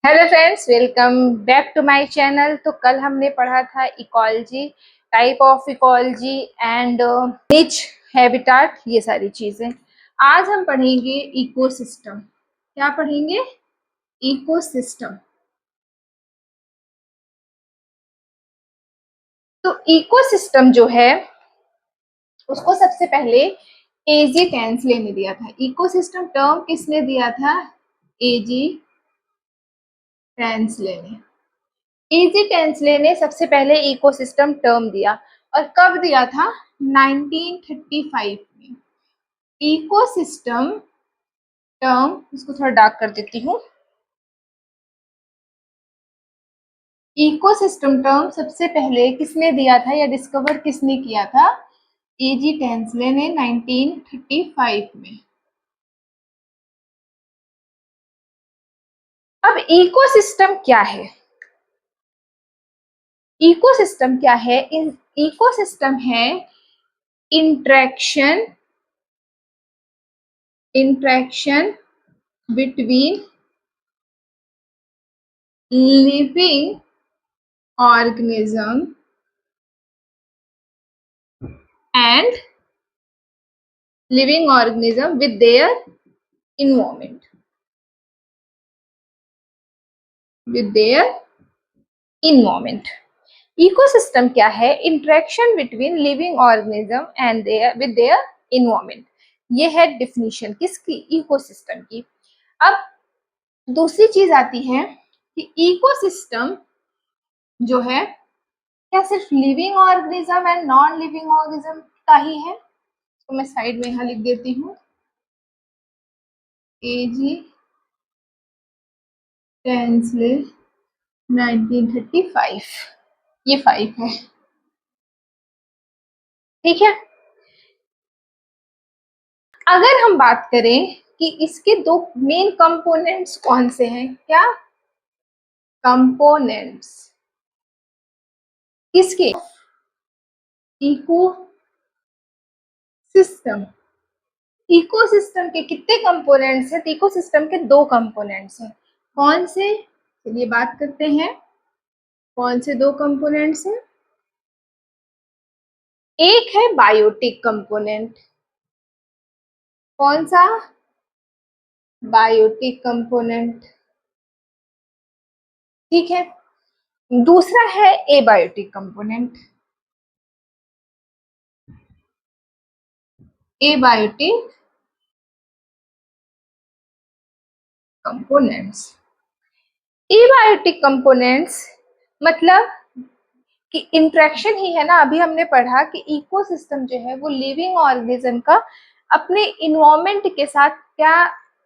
Hello friends, welcome back to my channel. तो कल हमने पढ़ा था ecology, type of ecology and niche habitat, ये सारी चीजें। आज हम पढ़ेंगे इकोसिस्टम। क्या पढ़ेंगे? इकोसिस्टम। तो इकोसिस्टम जो है उसको सबसे पहले एजी टेंसले ने दिया था। इकोसिस्टम टर्म किसने दिया था? एजी टेंसले ने। इजी टेंसले ने सबसे पहले इकोसिस्टम टर्म दिया। और कब दिया था? 1935 में। इकोसिस्टम टर्म, इसको थोड़ा डार्क कर देती हूँ। इकोसिस्टम टर्म सबसे पहले किसने दिया था या डिस्कवर किसने किया था? एजी टेंसले ने 1935 में। अब इकोसिस्टम क्या है? इकोसिस्टम क्या है? इकोसिस्टम है interaction interaction between living organism and living organism with their environment, with their environment. Ecosystem क्या है? Interaction between living organism and their with their environment. ये है डिफिनीशन किसकी? इकोसिस्टम की। अब दूसरी चीज आती है कि इकोसिस्टम जो है क्या सिर्फ living organism and non living organism का ही है? तो मैं साइड में यहां लिख देती हूँ एजी टेंसले 1935। ये 5 है, ठीक है। अगर हम बात करें कि इसके दो मेन कंपोनेंट्स कौन से हैं, क्या कंपोनेंट्स किसके? Eco system. इकोसिस्टम के कितने कंपोनेंट्स हैं? तो इकोसिस्टम के दो कंपोनेंट्स हैं। कौन से? चलिए बात करते हैं। कौन से दो कंपोनेंट्स हैं? एक है बायोटिक कंपोनेंट। कौन सा? बायोटिक कंपोनेंट, ठीक है। दूसरा है abiotic component. Abiotic components. Abiotic components मतलब कि इंटरेक्शन ही है ना। अभी हमने पढ़ा कि इकोसिस्टम जो है वो लिविंग ऑर्गेनिज्म का अपने इन्वायरमेंट के साथ क्या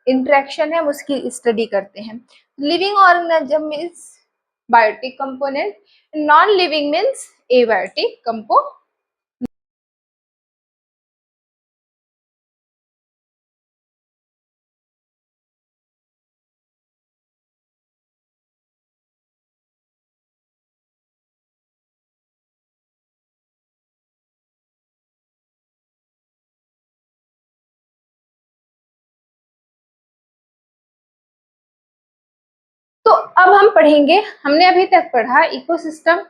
इंटरेक्शन है उसकी स्टडी करते हैं। Living organism means biotic component, non living means abiotic component. तो अब हम पढ़ेंगे, हमने अभी तक पढ़ा इकोसिस्टम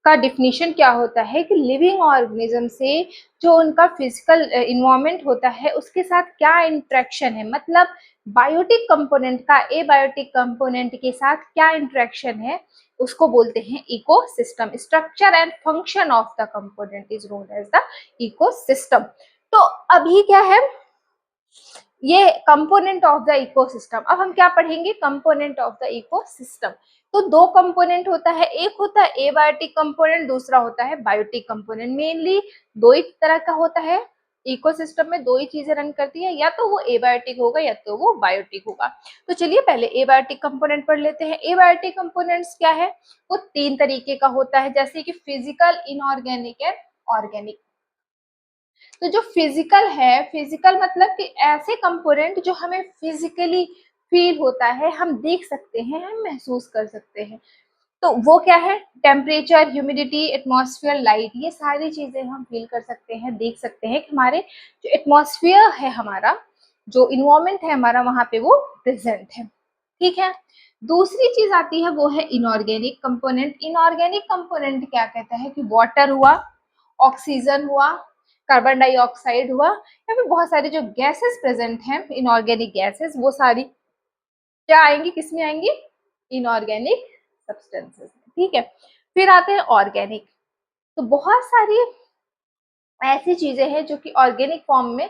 का डिफिनीशन क्या होता है कि लिविंग ऑर्गेनिज्म से जो उनका फिजिकल इन्वायरमेंट होता है उसके साथ क्या इंटरेक्शन है, मतलब बायोटिक कंपोनेंट का एबायोटिक कंपोनेंट के साथ क्या इंटरेक्शन है, उसको बोलते हैं ecosystem. Structure and function of the component is known as the ecosystem. तो अभी क्या है? ये कंपोनेंट ऑफ द इकोसिस्टम। अब हम क्या पढ़ेंगे? Component of the ecosystem. तो दो कंपोनेंट होता है, एक होता है एबायोटिक कंपोनेंट, दूसरा होता है बायोटिक कंपोनेंट। मेनली दो ही तरह का होता है इकोसिस्टम में, दो ही चीजें रन करती है, या तो वो एबायोटिक होगा या तो वो बायोटिक होगा। तो चलिए पहले एबायोटिक कंपोनेंट पढ़ लेते हैं। एबायोटिक कंपोनेंट्स क्या है? वो तीन तरीके का होता है, जैसे कि फिजिकल, इनऑर्गेनिक एंड ऑर्गेनिक। तो जो फिजिकल है, फिजिकल मतलब कि ऐसे कंपोनेंट जो हमें फिजिकली फील होता है, हम देख सकते हैं, हम महसूस कर सकते हैं। तो वो क्या है? टेम्परेचर, ह्यूमिडिटी, एटमॉस्फेयर, लाइट, ये सारी चीजें हम फील कर सकते हैं, देख सकते हैं कि हमारे जो एटमॉस्फेयर है, हमारा जो इन्वायरमेंट है हमारा, वहां पे वो प्रेजेंट है, ठीक है। दूसरी चीज आती है वो है इनऑर्गेनिक कंपोनेंट। इनऑर्गेनिक कंपोनेंट क्या कहता है कि वाटर हुआ, ऑक्सीजन हुआ, कार्बन डाइऑक्साइड हुआ, या फिर बहुत सारे जो गैसेस प्रेजेंट हैं इनऑर्गेनिक गैसेस, वो सारी क्या आएंगी, किसमें आएंगी, इनऑर्गेनिक सब्सटेंसेस में। ठीक है, फिर आते हैं ऑर्गेनिक। तो बहुत सारी ऐसी चीजें हैं जो कि ऑर्गेनिक फॉर्म में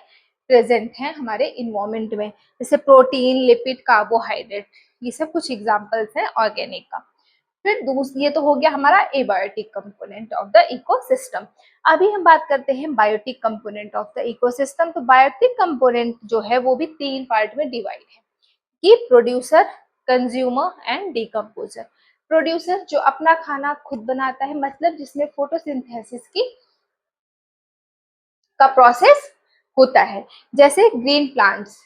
प्रेजेंट हैं हमारे इन्वायरमेंट में, जैसे प्रोटीन, लिपिड, कार्बोहाइड्रेट, ये सब कुछ एग्जांपल्स हैं ऑर्गेनिक का। फिर दूसरी, ये तो हो गया हमारा abiotic component of the ecosystem. अभी हम बात करते हैं biotic component of the ecosystem. तो बायोटिक कंपोनेंट जो है वो भी 3 पार्ट में डिवाइड है कि producer, consumer and decomposer. Producer जो अपना खाना खुद बनाता है, मतलब जिसमें फोटोसिंथेसिस की का प्रोसेस होता है, जैसे ग्रीन प्लांट्स।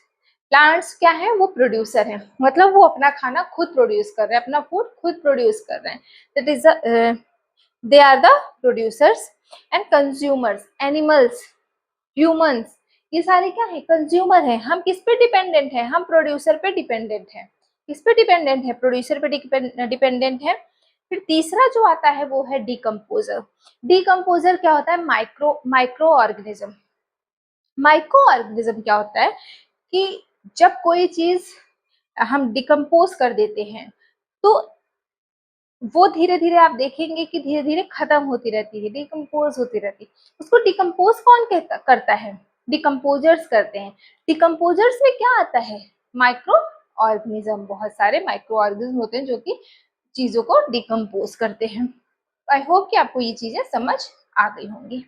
प्लांट्स क्या है, वो प्रोड्यूसर है, मतलब वो अपना खाना खुद प्रोड्यूस कर रहे हैं, अपना फूड खुद प्रोड्यूस कर रहे हैं। That is they are the producers. And consumers, animals, humans, ये सारे क्या है, कंज्यूमर है। हम किस पे डिपेंडेंट है, हम प्रोड्यूसर पे डिपेंडेंट है। किस पे डिपेंडेंट है, प्रोड्यूसर पे डिपेंडेंट है। फिर तीसरा जो आता है वो है डिकम्पोजर। डिकम्पोजर क्या होता है, माइक्रो ऑर्गेनिज्म। माइक्रो ऑर्गेनिज्म क्या होता है कि जब कोई चीज हम डिकम्पोज कर देते हैं तो वो धीरे धीरे आप देखेंगे कि धीरे धीरे खत्म होती रहती है, डिकम्पोज होती रहती है। उसको डिकम्पोज कौन करता है, डिकम्पोजर्स करते हैं। डिकम्पोजर्स में क्या आता है, माइक्रो ऑर्गेनिज्म। बहुत सारे माइक्रो ऑर्गेनिज्म होते हैं जो कि चीजों को डिकम्पोज करते हैं। आई होप कि आपको ये चीजें समझ आ गई होंगी।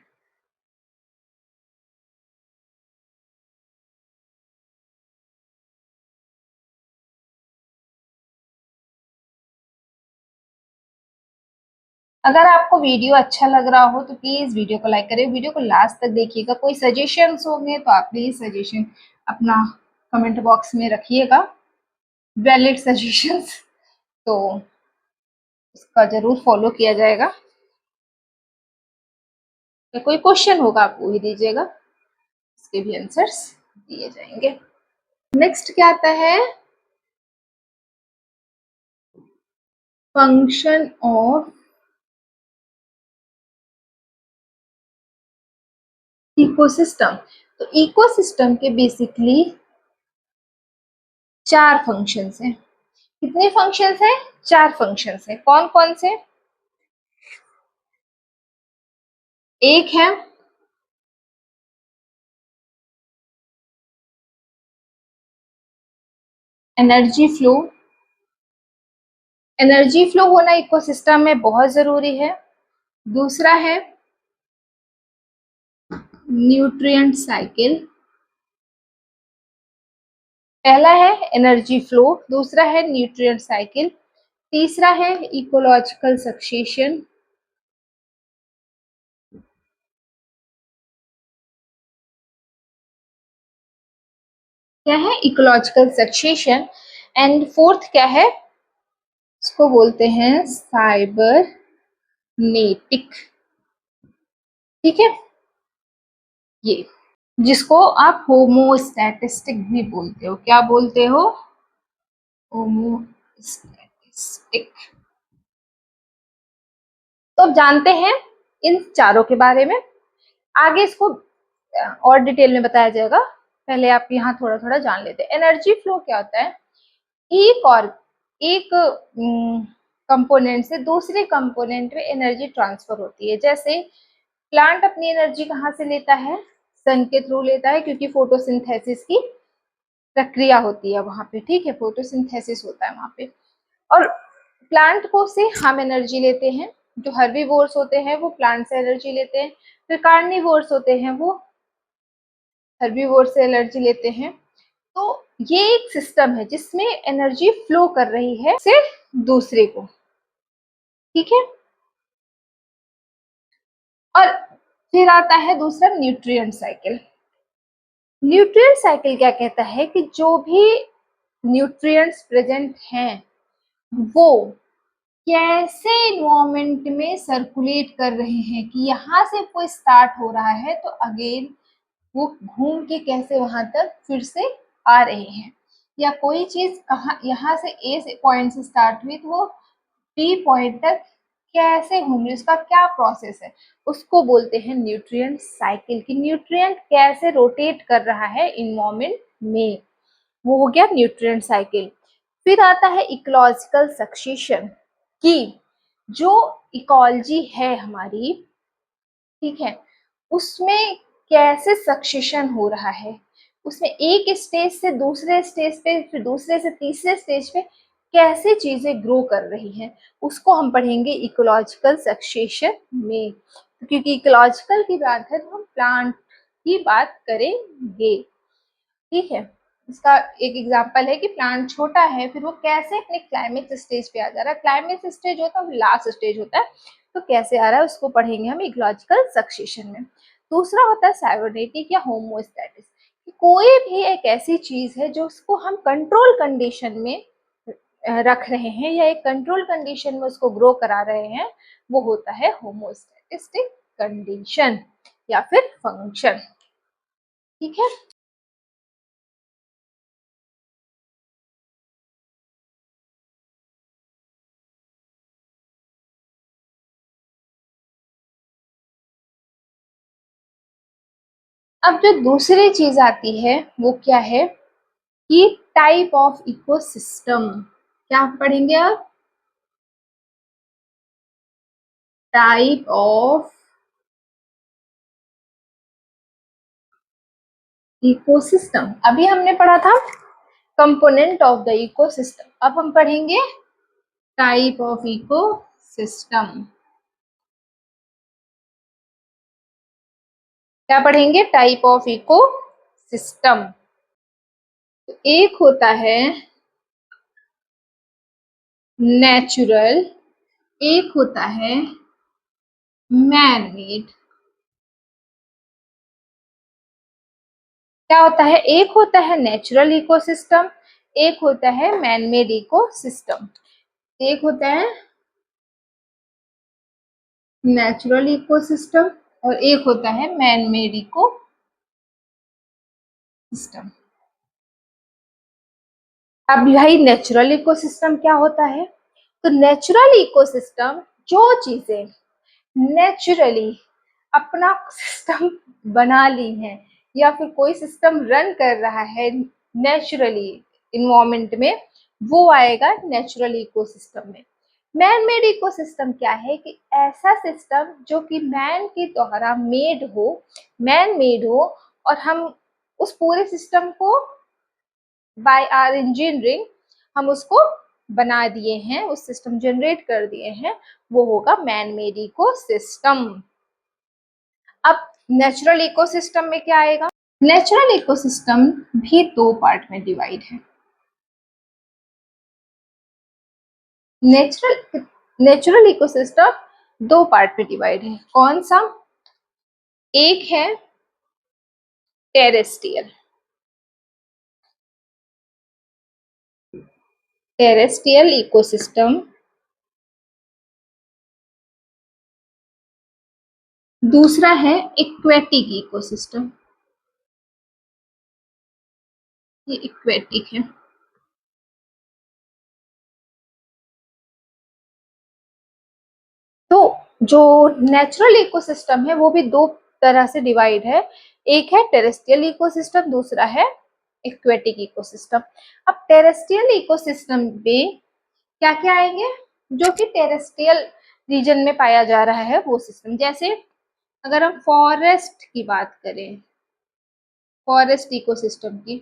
अगर आपको वीडियो अच्छा लग रहा हो तो प्लीज वीडियो को लाइक करें, वीडियो को लास्ट तक देखिएगा। कोई सजेशंस होंगे तो आप प्लीज सजेशन अपना कमेंट बॉक्स में रखिएगा, वैलिड सजेशंस, तो उसका जरूर फॉलो किया जाएगा। तो कोई क्वेश्चन होगा आप वो ही दीजिएगा, इसके भी आंसर्स दिए जाएंगे। नेक्स्ट क्या आता है, फंक्शन ऑफ इकोसिस्टम। तो इकोसिस्टम के बेसिकली 4 फंक्शंस हैं। कितने फंक्शंस हैं, 4 फंक्शंस हैं। कौन कौन से, एक है एनर्जी फ्लो। एनर्जी फ्लो होना इकोसिस्टम में बहुत जरूरी है। दूसरा है न्यूट्रिएंट साइकिल। पहला है एनर्जी फ्लो, दूसरा है न्यूट्रिएंट साइकिल, तीसरा है इकोलॉजिकल सक्सेशन, क्या है, इकोलॉजिकल सक्सेशन। एंड फोर्थ क्या है, इसको बोलते हैं साइबरनेटिक। ठीक है, ये जिसको आप होमोस्टैटिस्टिक भी बोलते हो। क्या बोलते हो, होमोस्टैटिस्टिक। तो अब जानते हैं इन चारों के बारे में। आगे इसको और डिटेल में बताया जाएगा, पहले आप यहाँ थोड़ा थोड़ा जान लेते हैं। एनर्जी फ्लो क्या होता है, एक कंपोनेंट से दूसरे कंपोनेंट में एनर्जी ट्रांसफर होती है। जैसे प्लांट अपनी एनर्जी कहाँ से लेता है, सन के थ्रू लेता है, क्योंकि फोटोसिंथेसिस की प्रक्रिया होती है वहां पे। ठीक है, फोटोसिंथेसिस होता है वहां पे। और प्लांट को से हम एनर्जी लेते हैं। जो हर्बीवोर्स होते हैं वो प्लांट से एनर्जी लेते हैं, फिर कार्निवोर्स होते हैं वो हर्बीवोर से एनर्जी लेते हैं। तो ये एक सिस्टम है जिसमें एनर्जी फ्लो कर रही है से दूसरे को। ठीक है, और फिर आता है दूसरा न्यूट्रिएंट साइकिल। न्यूट्रिएंट साइकिल क्या कहता है कि जो भी न्यूट्रिएंट्स प्रेजेंट हैं वो कैसे इन्वायरमेंट में सर्कुलेट कर रहे हैं, कि यहाँ से कोई स्टार्ट हो रहा है तो अगेन वो घूम के कैसे वहां तक फिर से आ रहे हैं। या कोई चीज कहाँ यहाँ से ए से पॉइंट से स्टार्ट हुई तो वो बी पॉइंट तक कैसे घूम रही, उसका क्या प्रोसेस है, उसको बोलते हैं न्यूट्रिएंट साइकिल। कि न्यूट्रिएंट कैसे रोटेट कर रहा है इन्वायरमेंट में, वो हो गया न्यूट्रिएंट साइकिल। फिर आता है इकोलॉजिकल सक्सेशन, कि जो इकोलॉजी है हमारी, ठीक है, उसमें कैसे सक्सेशन हो रहा है, उसमें एक स्टेज से दूसरे स्टेज पे, फिर दूसरे से तीसरे स्टेज पे कैसे चीजें ग्रो कर रही हैं, उसको हम पढ़ेंगे इकोलॉजिकल सक्सेशन में। क्योंकि इकोलॉजिकल की बात है तो हम प्लांट की बात करेंगे, ठीक है। इसका एक एग्जांपल है कि प्लांट छोटा है, फिर वो कैसे अपने क्लाइमेक्स स्टेज पे आ जा रहा है, क्लाइमेक्स स्टेज होता है लास्ट स्टेज होता है, तो कैसे आ रहा है उसको पढ़ेंगे हम इकोलॉजिकल सक्सेशन में। दूसरा होता है साइबरनेटिक या होमोस्टैटिस, कोई भी एक ऐसी चीज है जो उसको हम कंट्रोल कंडीशन में रख रहे हैं या एक कंट्रोल कंडीशन में उसको ग्रो करा रहे हैं, वो होता है होमोस्टैटिस्टिक कंडीशन या फिर फंक्शन, ठीक है। अब जो दूसरी चीज आती है वो क्या है, कि टाइप ऑफ इकोसिस्टम। क्या पढ़ेंगे आप, टाइप ऑफ इकोसिस्टम। अभी हमने पढ़ा था कंपोनेंट ऑफ द इकोसिस्टम, अब हम पढ़ेंगे टाइप ऑफ इकोसिस्टम। क्या पढ़ेंगे, टाइप ऑफ इकोसिस्टम। एक होता है नेचुरल, एक होता है मैन मेड। क्या होता है, एक होता है नेचुरल इकोसिस्टम, एक होता है मैन मेड इकोसिस्टम। एक होता है नेचुरल इकोसिस्टम और एक होता है मैन मेड इकोसिस्टम। अब भाई नेचुरल इकोसिस्टम क्या होता है, तो नेचुरल इकोसिस्टम जो चीजें नेचुरली अपना सिस्टम बना ली हैं या फिर कोई सिस्टम रन कर रहा है नेचुरली इन्वायरमेंट में, वो आएगा नेचुरल इकोसिस्टम में। मैन मेड इकोसिस्टम क्या है, कि ऐसा सिस्टम जो कि मैन के द्वारा मेड हो, मैन मेड हो, और हम उस पूरे सिस्टम को बाय आर इंजीनियरिंग हम उसको बना दिए हैं, उस सिस्टम जनरेट कर दिए हैं, वो होगा मैन मेड इकोसिस्टम। अब नेचुरल इकोसिस्टम में क्या आएगा, नेचुरल इकोसिस्टम भी दो पार्ट में डिवाइड है। नेचुरल नेचुरल इकोसिस्टम दो पार्ट में डिवाइड है, कौन सा, एक है टेरेस्ट्रियल, टेरेस्ट्रियल इकोसिस्टम, दूसरा है एक्वेटिक इकोसिस्टम, ये एक्वेटिक है। तो जो नेचुरल इकोसिस्टम है वो भी दो तरह से डिवाइड है, एक है टेरेस्ट्रियल इकोसिस्टम, दूसरा है एक्वेटिक इकोसिस्टम। अब टेरेस्ट्रियल इकोसिस्टम में क्या क्या आएंगे, जो कि टेरेस्ट्रियल रीजन में पाया जा रहा है वो सिस्टम, जैसे अगर हम फॉरेस्ट की बात करें, फॉरेस्ट इकोसिस्टम की,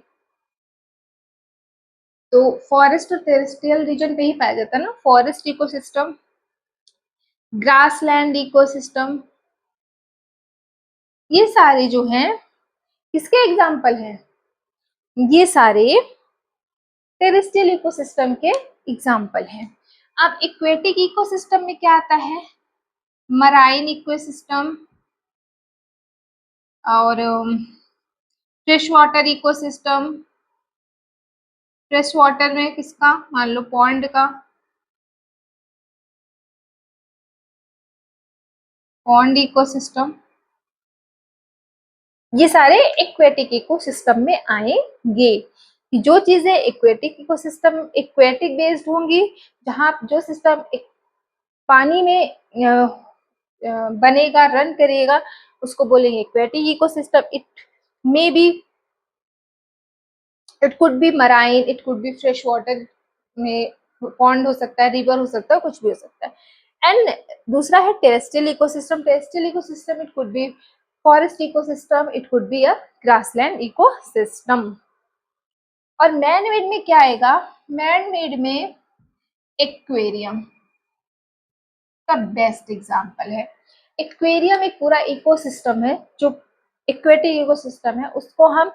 तो फॉरेस्ट और टेरेस्ट्रियल रीजन पे ही पाया जाता है ना, फॉरेस्ट इकोसिस्टम, ग्रासलैंड इकोसिस्टम, ये सारे जो हैं किसके एग्जाम्पल हैं, ये सारे टेरेस्ट्रियल इकोसिस्टम के एग्जाम्पल हैं। अब इक्वेटिक इकोसिस्टम में क्या आता है, मराइन इकोसिस्टम और fresh water ecosystem, fresh water में किसका, मान लो पॉन्ड का, पॉन्ड इकोसिस्टम, ये सारे एक्वेटिक इकोसिस्टम में आएंगे। कि जो चीजें एक्वेटिक इकोसिस्टम एक्वेटिक बेस्ड होंगी, जहाँ जो सिस्टम पानी में बनेगा, रन करेगा, उसको बोलेंगे aquatic ecosystem. May be it could be marine, it could be fresh water में पॉन्ड हो सकता है, रिवर हो सकता है, कुछ भी हो सकता है। एंड दूसरा है terrestrial ecosystem. Terrestrial ecosystem it could be forest ecosystem, it could be a grassland ecosystem. और मैन मेड में क्या आएगा? मैन मेड में एक्वेरियम का बेस्ट एग्जांपल है। एक्वेरियम एक पूरा इकोसिस्टम है, जो एक्वेटिक इकोसिस्टम है, उसको हम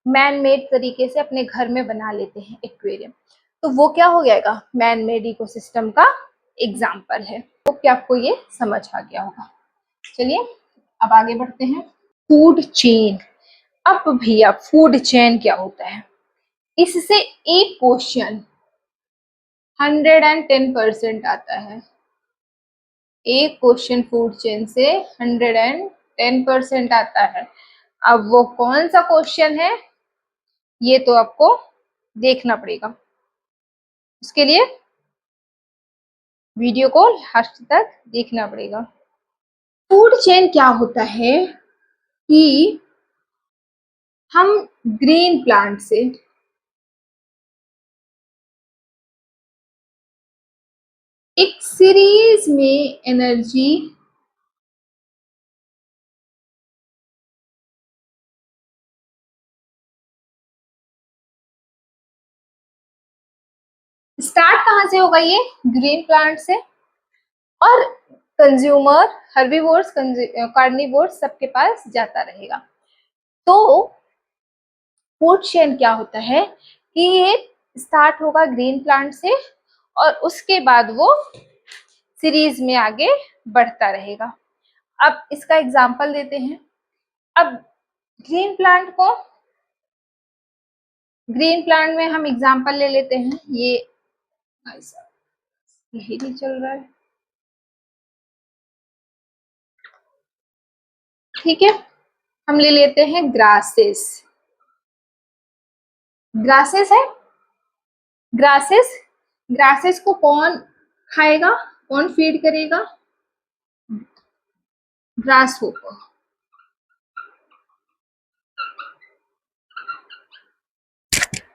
मैन मेड तरीके से अपने घर में बना लेते हैं एक्वेरियम। तो वो क्या हो जाएगा? मैन मेड इकोसिस्टम का एग्जांपल है। तो क्या आपको ये समझ आ गया होगा? चलिए अब आगे बढ़ते हैं। Food chain. अब भैया फूड चेन क्या होता है? इससे एक क्वेश्चन 110% आता है। एक क्वेश्चन फूड चेन से 110% आता है। अब वो कौन सा क्वेश्चन है, ये तो आपको देखना पड़ेगा। उसके लिए वीडियो को लास्ट तक देखना पड़ेगा। फूड चेन क्या होता है कि हम ग्रीन प्लांट से एक सीरीज में एनर्जी स्टार्ट कहाँ से होगा? ये ग्रीन प्लांट से। और कंज्यूमर, हर्बीवोर्स, कार्निवोर्स सबके पास जाता रहेगा। तो फूड चेन क्या होता है कि ये स्टार्ट होगा ग्रीन प्लांट से और उसके बाद वो सीरीज में आगे बढ़ता रहेगा। अब इसका एग्जांपल देते हैं। अब ग्रीन प्लांट को, ग्रीन प्लांट में हम एग्जांपल ले लेते हैं। ये भाई साहब यही नहीं चल रहा है, ठीक है। हम ले लेते हैं ग्रासेस। ग्रासेस है, ग्रासेस, ग्रासेस को कौन खाएगा, कौन फीड करेगा? Grass hopper.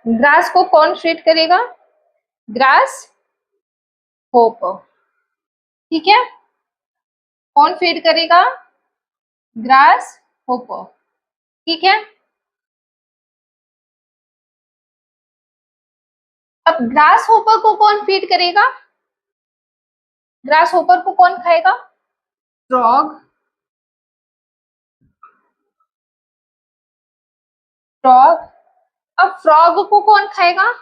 ग्रास को कौन फीड करेगा? ग्रास होपर, ठीक है। कौन फीड करेगा? ग्रास होपर, ठीक है। अब ग्रास होपर को कौन फीड करेगा? ग्रास होपर को कौन खाएगा? फ्रॉग। फ्रॉग। अब फ्रॉग को कौन खाएगा?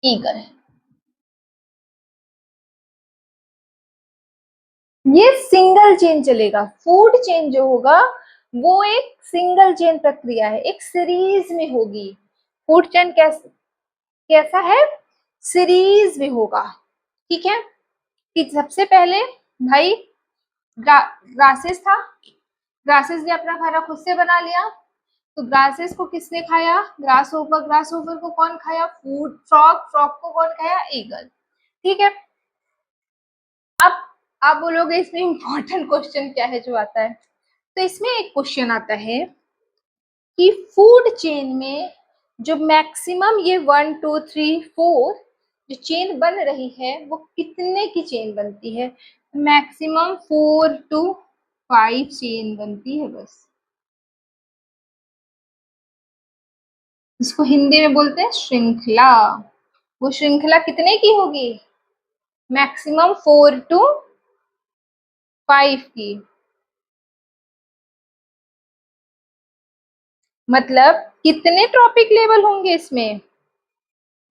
ईगल। ये सिंगल चेन चलेगा। फूड चेन जो होगा वो एक सिंगल चेन प्रक्रिया है, एक सीरीज में होगी। फूड चेन कैसा है? सीरीज में होगा, ठीक है। कि सबसे पहले भाई ग्रासेस था, ग्रासेस ने अपना खाना खुद से बना लिया। तो ग्रासेस को किसने खाया? Grass over. ग्रास ओवर को कौन खाया? Food frog. फ्रॉग को कौन खाया? ईगल, ठीक है। अब आप बोलोगे इसमें इंपॉर्टेंट क्वेश्चन क्या है जो आता है? तो इसमें एक क्वेश्चन आता है कि फूड चेन में जो मैक्सिमम ये 1 2 3 4 जो चेन बन रही है वो कितने की चेन बनती है? मैक्सिमम 4 to 5 चेन बनती है बस। इसको हिंदी में बोलते हैं श्रृंखला। वो श्रृंखला कितने की होगी? मैक्सिमम 4 to 5 की। मतलब कितने ट्रॉपिक लेवल होंगे इसमें?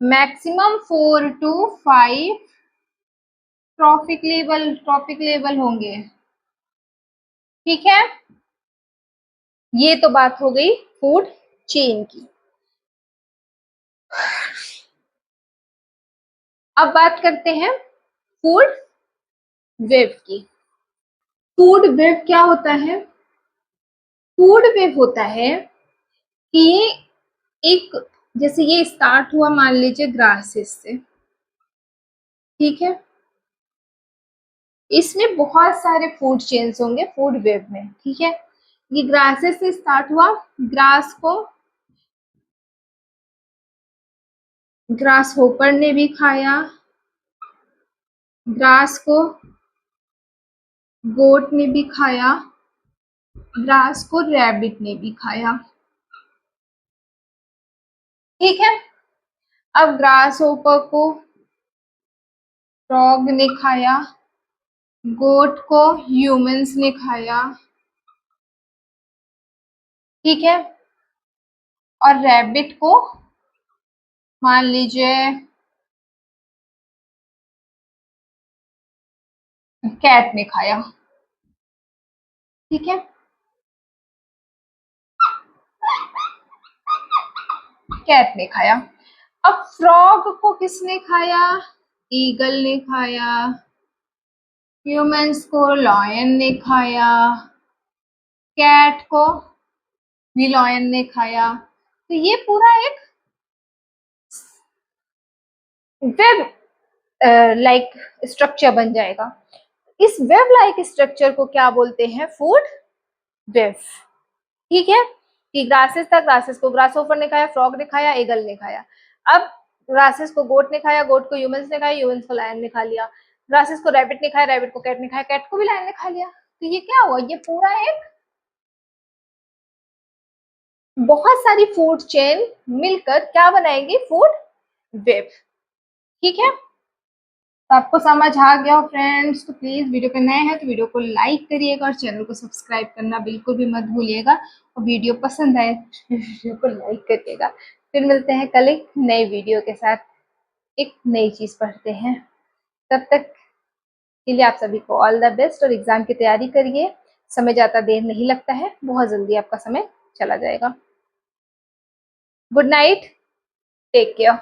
मैक्सिमम 4 to 5 ट्रॉपिक लेवल होंगे, ठीक है। ये तो बात हो गई फूड चेन की। अब बात करते हैं फूड वेब की। फूड वेब क्या होता है? फूड वेब होता है कि एक जैसे ये स्टार्ट हुआ मान लीजिए ग्रासेस से, ठीक है, इसमें बहुत सारे फूड चेन्स होंगे फूड वेब में, ठीक है। ये ग्रासेस से स्टार्ट हुआ, ग्रास को ग्रास होपर ने भी खाया, ग्रास को गोट ने भी खाया, ग्रास को रैबिट ने भी खाया, ठीक है। अब ग्रास होपर को फ्रॉग ने खाया, गोट को ह्यूमंस ने खाया, ठीक है, और रैबिट को मान लीजिए कैट ने खाया, ठीक है। कैट ने खाया। अब फ्रॉग को किसने खाया? ईगल ने खाया, ह्यूमंस को लॉयन ने खाया, कैट को भी लॉयन ने खाया। तो ये पूरा एक वेब लाइक स्ट्रक्चर बन जाएगा। इस वेब लाइक स्ट्रक्चर को क्या बोलते हैं? फूड वेब, ठीक है। कि ग्रासेस था, ग्रासेस को ग्रासहोफर ने खाया, फ्रॉग ने खाया, ईगल ने खाया। अब ग्रासेस को गोट ने खाया, गोट को ह्यूमंस ने खाया, ह्यूमंस को लायन ने खा लिया। ग्रासेस को रैबिट ने खाया, रैबिट को कैट ने खाया, कैट को भी लायन ने खा लिया। तो ये क्या हुआ? ये पूरा एक बहुत सारी फूड चेन मिलकर क्या बनाएंगे? फूड वेब, ठीक है। तो आपको समझ आ गया हो फ्रेंड्स? तो प्लीज वीडियो पे नए हैं तो वीडियो को लाइक करिएगा और चैनल को सब्सक्राइब करना बिल्कुल भी मत भूलिएगा। और वीडियो पसंद आए तो वीडियो को लाइक करिएगा। फिर मिलते हैं कल एक नए वीडियो के साथ, एक नई चीज पढ़ते हैं। तब तक के लिए आप सभी को ऑल द बेस्ट और एग्जाम की तैयारी करिए। समय ज्यादा देर नहीं लगता है, बहुत जल्दी आपका समय चला जाएगा। Good night, take care.